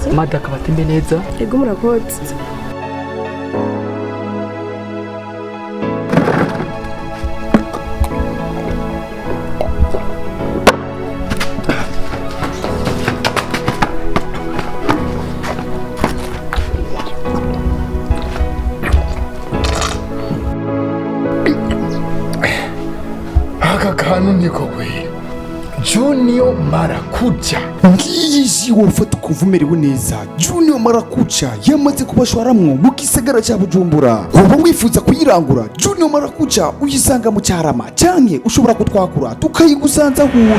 murakoze. Mada akabatembe neza. Yego murakoze. Kanu niko kweli Junior Marakucha ngizi wofata kuvumerewe neza. Junior Marakucha yamaze kubashwaramwo mu gisagara cya Bujumbura. Woba wifuza kuyirangura Junior Marakucha uyisanga mu Cyarama canke ushobora kutwakura tukayigusanza huri.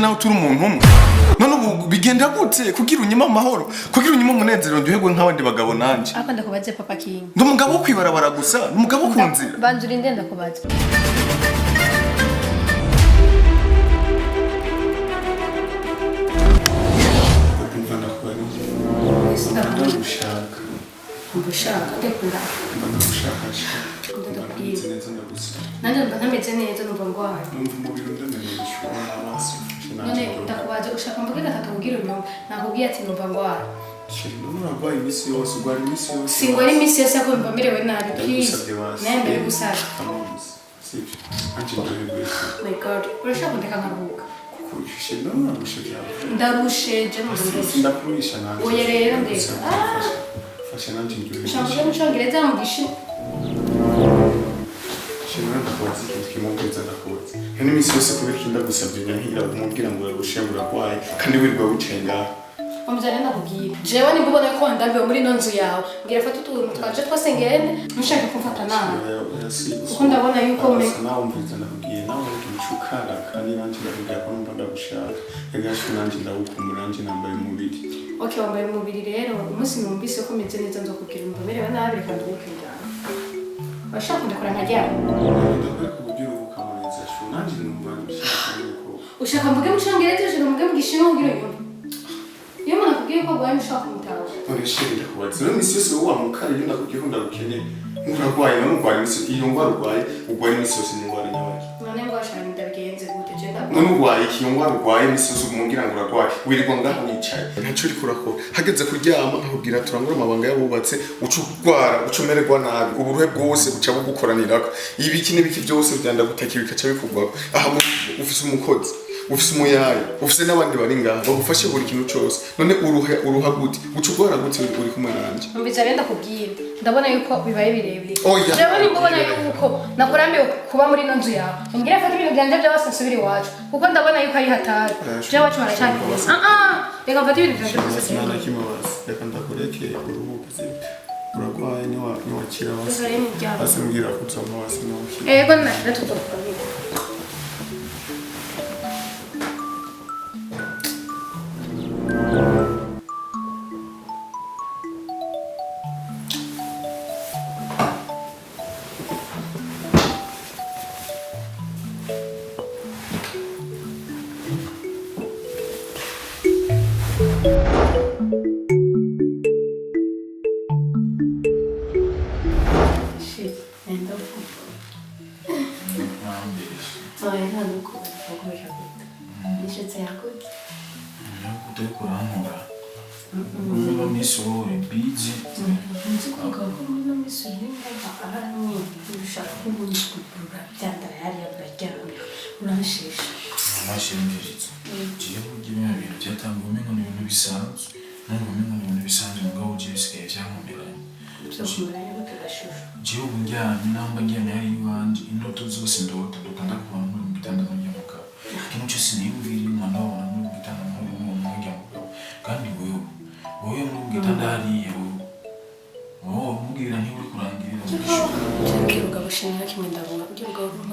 nawe turi umuntu umwe none ubu bigenda gute kugira unyima amahoro kugira unyima umunezero ndihegwe nk'abandi bagabo nanje akanda kubaze papa king ndo mugabo kwibarabara gusa umugabo kunzira banzura indenda kubaze ubushaka tekura nanje mbanameze neza numva ngwaye none ndakubaje ushaka mvuge gatatu kugira unyumva nakubwiye ati numva ngwaye urarwaye imisi yose urwara imisi yose singwara imisi yose ako mva merewe nabi please nembe gusara my god urashaka kundeka nkaruhuka ndarusheje ndakurisha nawe oya rero ndeka fasha nanje njye ushaka mucongereza mugishi shimwe ndakubaza ikintu kimubwiza ndakubaza hene imisi yose kubera kinda gusabye nyahira kumubwira ngo urushenga urarwaye kandi wirirwa wicenga Omuzane nakubwira jewe nimbona ko ndambiwe muri nonzu yawe ngira fata utuntu twaje twose ngende ntushaka kumfata nawe kuko ndabona yuko me nawe umviza nakubwiye nawe ukichukara kandi nanje ndavuga ko numva ndagushaka yagasho nanje ndagukumbura nanje nambaye umubiri okay wambaye umubiri rero umunsi numvise ko meze neza nzokubwira umva merewe nabi reka ndukira bashaka kundakora nkajyaho ushaka mvuge mu cyongereza ushaka mvuge mu gishinwa ugira yumva iyo umuntu akubwiye ko agwaye ushaka kumutaho none shirira kubaza rero imisi yose wowe wamukara iyo ndakubwiye ko ndagukeneye nturarwaye none urwaye imisi iyo ngwara urwaye imisi yose ni ingwara nyabaki none ngo ashaka ndabigenze gute je ndabona none urwaye iki ngwara urwaye imisi yose umubwira ngo urarwaye wirirwa ngaho wicaye ntacyo uri kurakora hageze kuryama nkubwira turangura amabanga yabubatse ucurwara ucumererwa nabi uburuhe bwose buca bugukoranirako ibiki n'ibiki byose byanda gutakira bikaca bikugwaho aha ufise umukozi ufise umuyayo ufise n'abandi bari ngaha bagufashe buri kintu cyose none uruha gute ucugwara gute uri kumwe nanje mbiza renda kubwira ndabona yuko bibaye birebire jewe nimbona yuko nakurambiwe kuba muri nonzu yawe ngira fata ibintu byanje byose nsubira iwacu kuko ndabona yuko ari hatari jewe wacu baracyakeza reka mfata ibintu byanje byose nana kimabaza reka ndakureke uruhuke uragwaye ni wakira wase mbwira ko uzoma wase no ego natutokurambiwe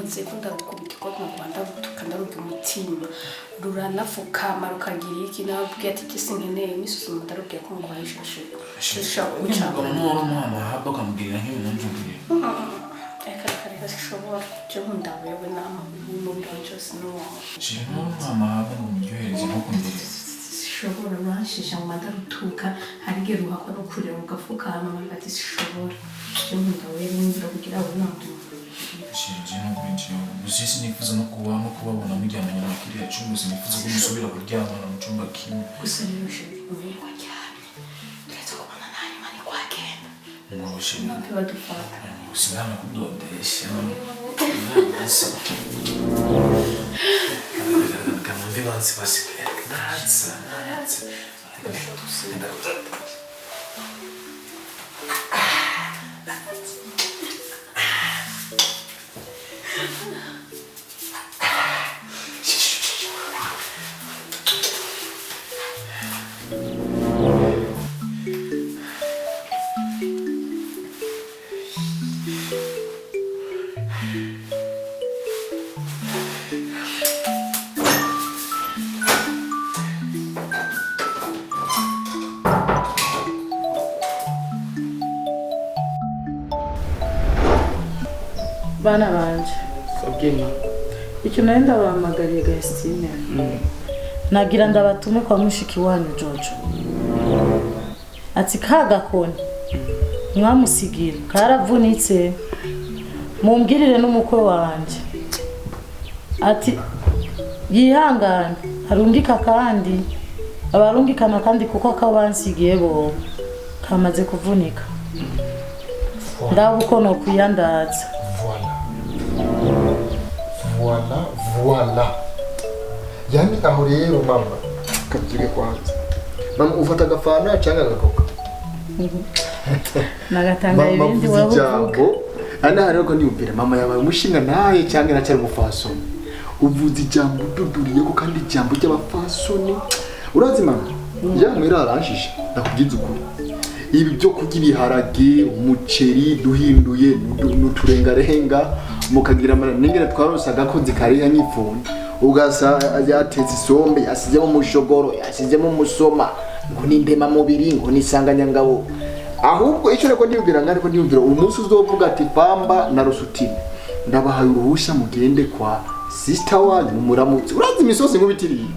nkoze ko ndagukubita ko mu Rwanda gutuka ndaruga umutima ruranafukama rukagira iki nabwiye ati kisi nkeneye misusu ndarugiye ko ngo ayishashe shisha ucamo no mama haba kamubwira nk'ibintu mvugiye reka shobora cyo ndawewe nama mu byo sino Shino mama haba muryohereze no kumvira shobora urashisha mu ndarutuka harige ruhako no kurira ugafukama ati shobora cyo ndawewe n'indiro kugira ngo ntabwo Shije no kwinjira usisi nifuza no kubabona mujyana na kiriya cyumba sinifuza ko musubira kuryama mu cyumba kimwe gusa nirushe kwa cyane ndetse kubona nani mani kwa kenda ngoshe ntiba dufata sinama kudodesha kama mbibanzi basi natsa Bana banje Sabwima icyo nari ndabahamagariye Gastine nagira ndabatume kwa mushiki wanyu Jojo ati kagakoni mwamusigira karavunitse mumbwirire n'umukwe wanje ati yihangane harungika kandi abarungikana kandi kuko akabansigiye bo kamaze kuvunika ndabuko no kuyandaza Voilà. Yani aho rero mama kabyige kwanza. Mama ufata agafana cyangwa agakoka. Nagatanga ibindi wavuga. Ana hariho ko ndiyumvira mama yabaye umushinga naye cyangwa nacyari umufasoni. Uvuze ijambo duduriye ko kandi ijambo ry'abafasoni. Urazi mama? Yamwira arashije ndakubwiza ukuri. Ibi byo kurya ibiharage, umuceri duhinduye n'uturengarenga mukagira n'ingene twarosaga ko zikariya nyifunda ugasa yatetse isombe yasizemo umushogoro yasizemo umusoma ngo nindema mubiri ngo nisanganya ngabo ahubwo icyo reko ndiyumvira ngari ko ndiyumvira umunsi uzovuga ati pamba na rusutini ndabahaye uruhusha mugende kwa sister wanyu muramutse urazi imisozi nkubitiriye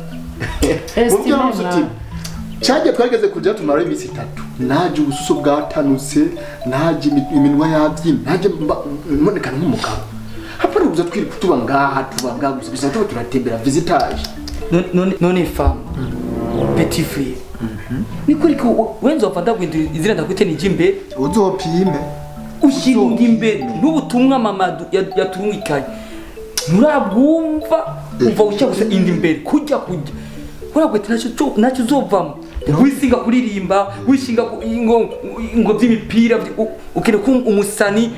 mubyo rusutini Chaje twageze kujya tumara iminsi 3 naje ubususo bwatanutse naje iminwa yabyi naje mbonekana nk'umugabo hapana ubuza twiri kutuba ngaha gusa bisa turatembera visitage none femme petit frère ni kuri ko wenzo wafata kwindu izira ndakute ni jimbe uzopime ushinga imbere n'ubutumwa mama yaturungikaye nurabwumva umva ucya gusa indi imbere kujya uragwete nacyo uzovamo wisinga kuririmba wishinga ngo by'imipira ukene ko umusani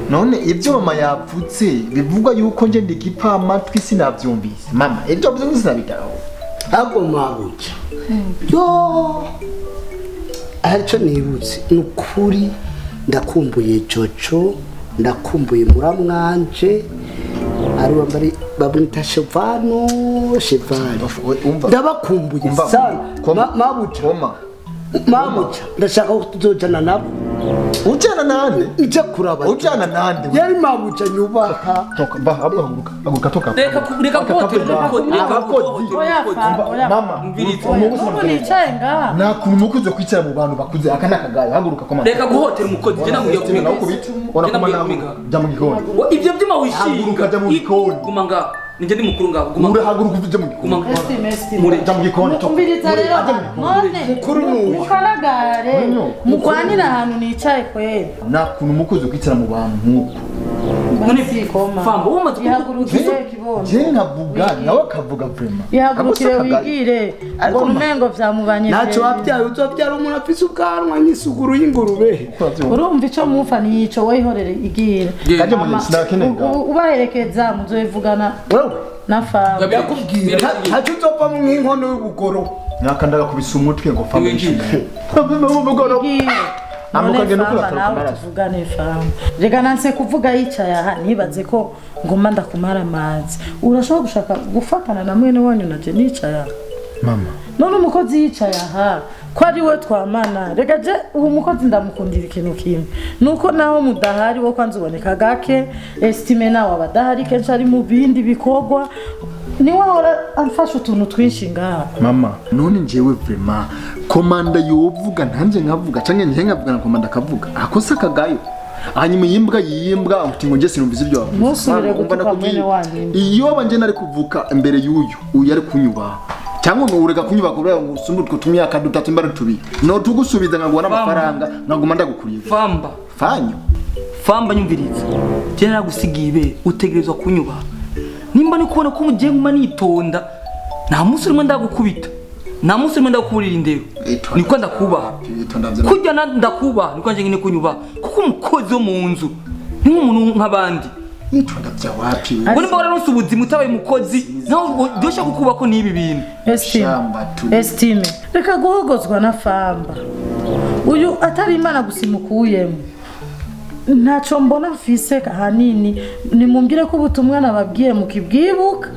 none ibyo mama yapfutse bivuga yuko nje ndikipa amatwi sinavyumvise mama ibyo byo sinabitaho ntabwo mabuca yo aricyo nibutse nukuri ndakumbuye Jojo ndakumbuye muramwanje ari wambari babunita chevano ndabakumbuye sana mabuca ndashaka kutuzojana nabo ujana nande ije kuraba ujana nande yari mabuca nyubaha toka haguruka toka reka mama nicayenga na kuntu mukuze kwicara mu bantu bakuze akana kagayo haguruka koma reka guhotera umukozi je namuye kumika ukubita ona koma nawe jamu gikoni ibyo byuma wishinga jamu gikoni guma nga nije ndi mukuru ngaho guma haguruka uvije mu gikoni muri jamu gikoni toka umbiriza rero none mukuru nuwo mukanagare mukwanira ahantu nicaye kwera na kuntu mukuze kwicara mu bantu nkuko none famba umaze ihagurukire kibondo je nkavuga nawe akavuga vraiment ihagurukire wigire ngo umengo vyamubanye naco wabyaye uzobyara umuntu afise ubwanwa n'isuguru y'ingurube urumva ico mufa nico wihorere igira kaje mu sinakenega ubaherekeza muzoyivugana na famba yakubwira ntaco uzopfa mu nk'inkono y'ubugoro nakandaga kubisa umutwe ngo famba ishimwe igire amukagenda kuri nawe akamaraso tuvugane famba rega nanse kuvuga yicaye aha nibaze ko ngoma ndakumara amazi urashobora gushaka gufatana na mwene wanyu naje nicaye aha mama none umukozi yicaye aha ko ari we twamana rega je uwo mukozi ndamukundira ikintu kimwe nuko naho mudahari wo kwanza uboneka gake estime nawe abadahari kenshi ari mu bindi bikorwa niwe ahora amfasha utuntu twinshi ngaha mama none njyewe vraiment komanda yovuga ntanje nkavuga canke njye nkavuga na komanda akavuga akosa kagayo hanyuma yimbwa uti ngo nje sinumvise ibyo wavuze ntusubire gutuka mwene wanyu iyo banje nari kuvuka imbere uyu yari kunyuba cyangwa urega kunyuba kubera ngo usumbuke tumyaka dutatu imbara tubi no tugusubiza nkagwa n'amafaranga nkaguma ndagukuriye famba nyumviriza je nagusigiye utegerezwa kunyuba nimba ni kubona ko mugiye nguma nitonda nta munsi rimwe ndagukubita nta munsi rimwe ndakuburira indero niko ndakubaha kujya ndakubaha niko nje ngine kunyuba kuko umukozi wo mu nzu ni nk'umuntu nk'abandi nitonda bya wapi ngo nimba wararonse ubuzima utabaye umukozi naho dosha kukuba ko nibi bintu estime reka guhogozwa na famba uyu atari imana gusimukuyemo ntacyo mbona mfise ahanini nimumbwire ko ubutumwa nababwiye mukibwibuka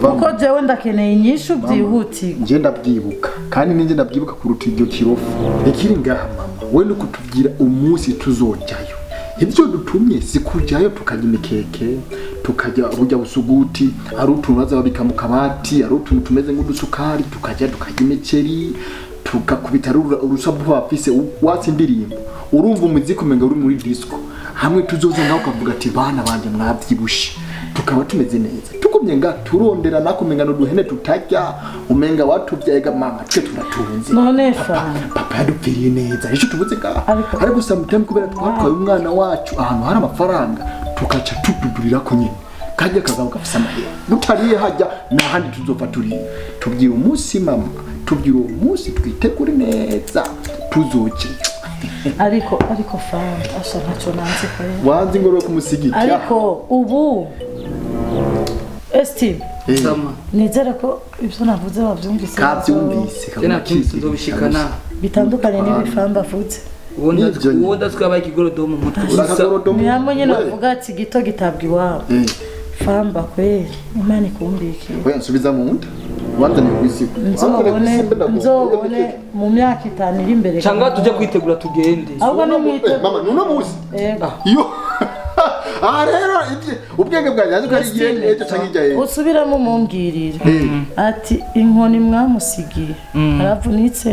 kuko jewe ndakeneye inyishu byihutirwa nje ndabwibuka kandi ninjye ndabwibuka kuruta iryo kirofu ikiri ngaha mama we no kutubwira umunsi tuzojyayo ibyo dutumye si kujyayo tukajya imikeke tukajya burya busuguti ari utuntu bazabika mu kabati ari utuntu tumeze nk'udusukari tukajya imiceri tukakubita urusabu wafise watse indirimbo urumva umuziki umenga uri muri disco hamwe tuzoza nawe ukavuga ati bana banje mwabyibushe tukaba tumeze neza tukumye nga turondera nakumenga no duhene tutajya umenga watubyega mama twe turatunze none papa yadupfiriye neza ejo tubuze ka ari gusa muteme kubera twatwaye umwana wacu ahantu hari amafaranga tukaca tududurira ko nyine kajya kazaba gafisa amahera mutariye hajya nahandi tuzopfa tubwira umunsi mama tubwira umunsi twitegure neza tuzoje ariko famba asha ntacyo nanze ko wanze ngoro kumusigika ariko ubu estime nizera ko ibyo navuze wabyumvise kabyumvise tena tuzobishikana bitandukanye n'ibifamba avuze uwo ndaswabaye ikigorodomo mu mutwe ni hamwe nyine bavuga ati gito gitabwa iwabo famba kweli imana ikumbikiye we nsubiza mu nda wanzanye kwisiku nzobone mu myaka 5 iri imbere cyangwa tujye kwitegura tugende ahubwo ni mwite mama nuno muzi iyo rero ubwenge bwanjye azi ko ari igihe ejo cyangwa ijyaye usubiramo mumbwirire ati inkoni mwamusigiye aravunitse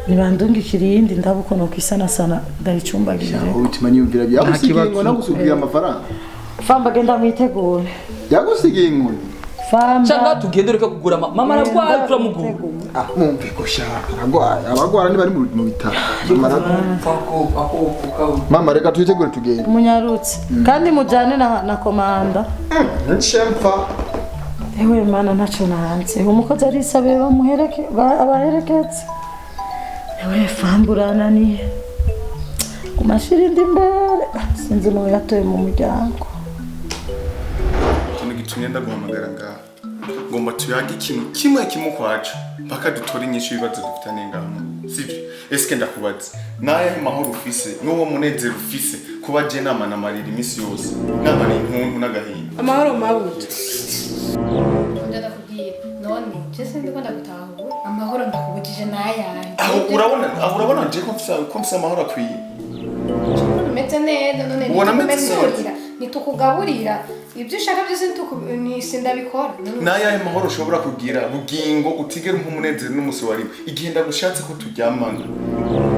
nibandungikira iyindi ndabukono kwisana sana ndayicumbagira utima niyumvira bya gusigiye ngo gusubira amafaranga famba genda mwitegure yagusigiye inkoni famba cyangwa tugende reka kugura mama aragwaye turamugura mwumve ko shaka aragwaye abagwara ni bari mu bitaro mama reka tuyitegure tugende munyarutse kandi mujane na komanda nshemfa ewe mana ntacyo nanze umukozi arisabe abahereketse ewe famba urananiye kumashira indi mbere sinzi n'uwo yatoye mu muryango gitumye ndaguhamagara ngaha ngomba tuyage ikintu kimwe kimukwaca mpaka dutore inyinshi ibibazo dufitanye ngaha sivyo eske ndakubaza naye mahoro ufise n'uwo munezero ufise kuba je nama namarira imisi yose nama ni inkungu n'agahinda amahoro mabuto ndakubwiye none je ndiko ndagutahura amahoro ndakubujije nayandi urabona je ko mfise amahoro akwiye umeze neza none nitukumesurira nitukugaburira ibyo ushaka byose ndabikora nayahe mahoro ushobora kugira bugingo utigera nk'umunezero n'umusi wariwe igihe ndagushatse ko turyamana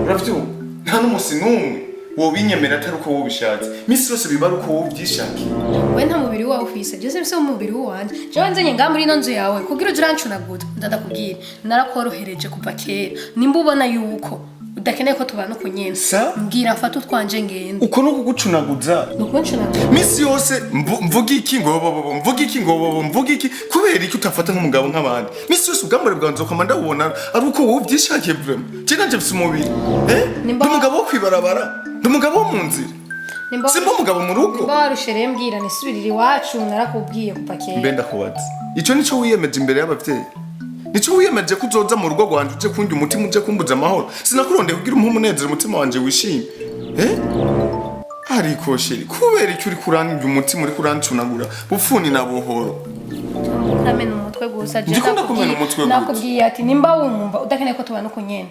uravyumva nta n'umusi n'umwe wobinyemera atari uko wobishatse misi yose biba ari uko wobyishakiye we nta mubiri wawe ufise byose bise mu mubiri wanje jewe nzenye ngaha muri ino nzu yawe kugira uje urancunagura ndadakubwira narakorohereje kuva kera nimba ubona yuko udakeneye ko tubana uko nyene mbwira mfata utwanje ngende uko no kugucunaguza misi yose mvuga iki kubera iki utafata nk'umugabo nk'abandi misi yose ubwambere bwawe nzokama ndabubona ari uko wowe ubyishakiye vraiment je nanje mfise umubiri ndi umugabo wo kwibarabara ndi umugabo wo mu nzira simba umugabo mu rugo nimba warushereye mbwira nisubirire iwacu narakubwiye kuva kera mbe ndakubaza ico nico wiyemeje imbere y'abavyeyi nico wiyemeje kuzoza mu rugo rwanje uje kunjya umutima uje kumbuza amahoro sinakurondeye kugira umunezero umutima wanje wishimye ariko sheri kubera icyo uri kuranja umutima uri kurancunagura bufuni na buhoro ndamena umutwe gusa je ndikunda kumena umutwe gusa nakubwiye ati nimba wumva udakeneye ko tubana uko nyene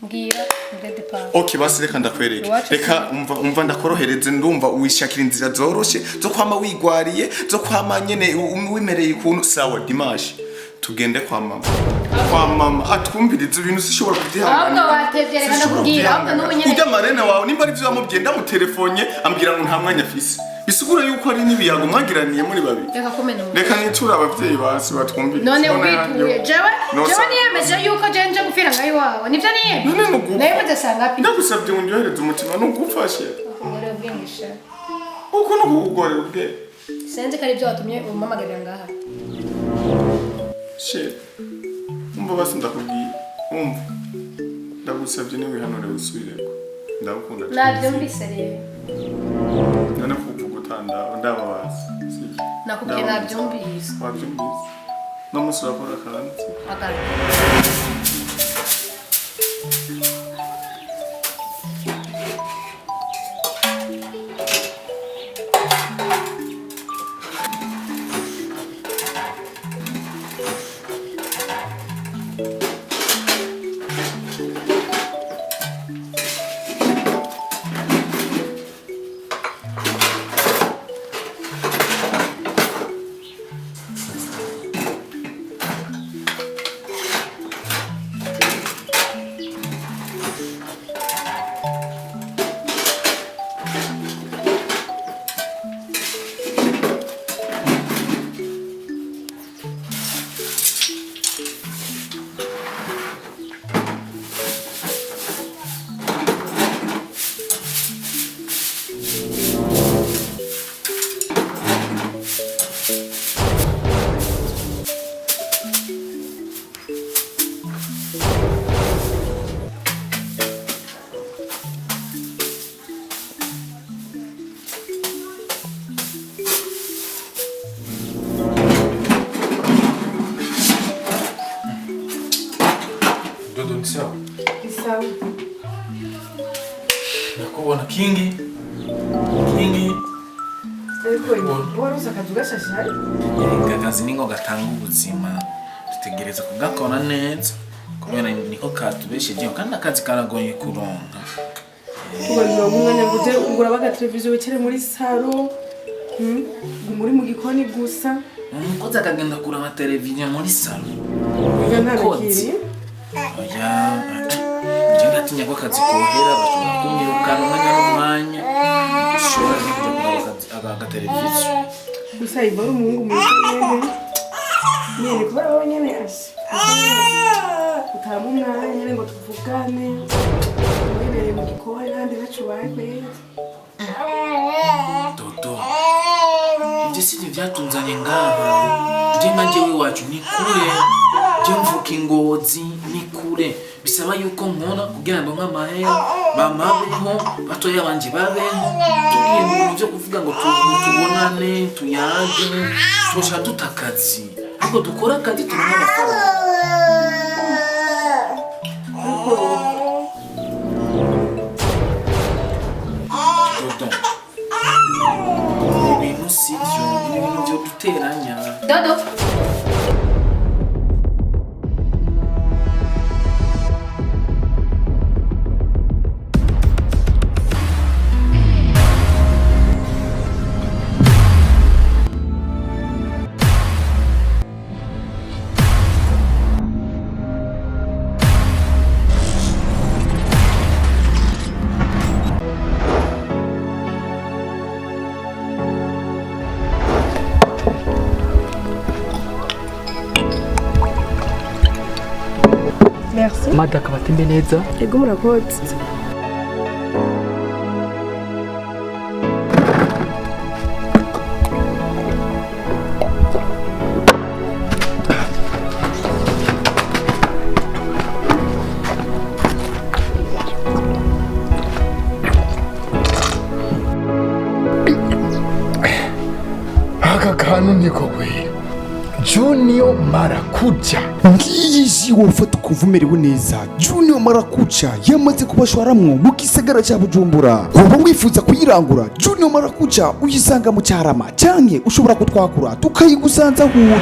mbwira ndede pa okay basi reka ndakwereke reka umva ndakorohereze ndumva uwishakira inzira zoroshe zo kwama wigwariye zo kwama nyene wimereye ikuntu sawa Dimash tugende kwa mama atwumviriza ibintu sishobora kudihangana ahubwo watevye reka ndakubwira ahubwo n'ubu nyene ujya marene wawe nimba ari byo yamubwiye mu telefone ambwira ngo nta mwanya afise bisigura yuko ari nibiyago mwagiraniye muri babiri reka kumena reka nitura abavyeyi basi batwumviriza none wituye jewe niyemeje yuko je nje gupfira ngaho iwawe nivyo niyemeje none nugufa nawe udasanga pi ndagusabye ngo ndyohereze umutima nugufashe ngore ubwengisha uko nugugore ubwe senze kari byo watumye umamagarira ngaha shit umva basi ndakubwiye umva ndagusabye niwe wihanure usubireko ndagukunda navyumvise rero none kuvuga utanda ndababaza nakubwiye navyumvise wabyumvise namusura kwa kanzi akandi Sawa. Sawa. Nakubona Kingi. Warusa akazu gashashe hari? Akazi ningo gatanga ubuzima. Dutegereza kugakora neza. Kubera niko katubesheje kandi akazi karagoye kuronka. Ubanza umwanya gute ugura baga televiziyo wicare muri saro. Muri mu gikoni gusa. Umukozi akagenda kura ama televiziyo muri saro. Ntanakiri. Oya. Njye ndatinya ko akazi kohera bashobora kumwirukana umwanya n'umwanya. Ushobora no kujya kugura aga televiziyo. Gusa ibara umuhungu mwiza nyene kubera wowe nyene asi. Utaramu umwanya nyene ngo tuvugane. Wibereye mu gikoni kandi bacubaye kwezi. Toto. Ibyo si byatunzanye ngaha. Tujye nka njyewe wacu ni kure. Jye mvuka Ingozi ni kure. Bisaba yuko nkora kugira ngo nk'amahera bamabeho batoya banje babeho. Tugiye mu bintu byo kuvuga ngo tubonane tuyage twosha tutakazi. Ariko dukora akazi tubona amafaranga. Ibintu si byo, ibintu byo duteranya. Dodo. Merci. Madaka batembe neza. Ego murakoze. aka kantu niko kwe Junior Marakuja. ngiyi ji wofata ukumva umerewe neza. Junior Marakuja yamaze kubashwaramwo mu gisagara cya Bujumbura. Woba wifuza kuyirangura, Junior Marakuja uyisanga mu Cyarama canke ushobora kutwakura tukayigusanza aho uri.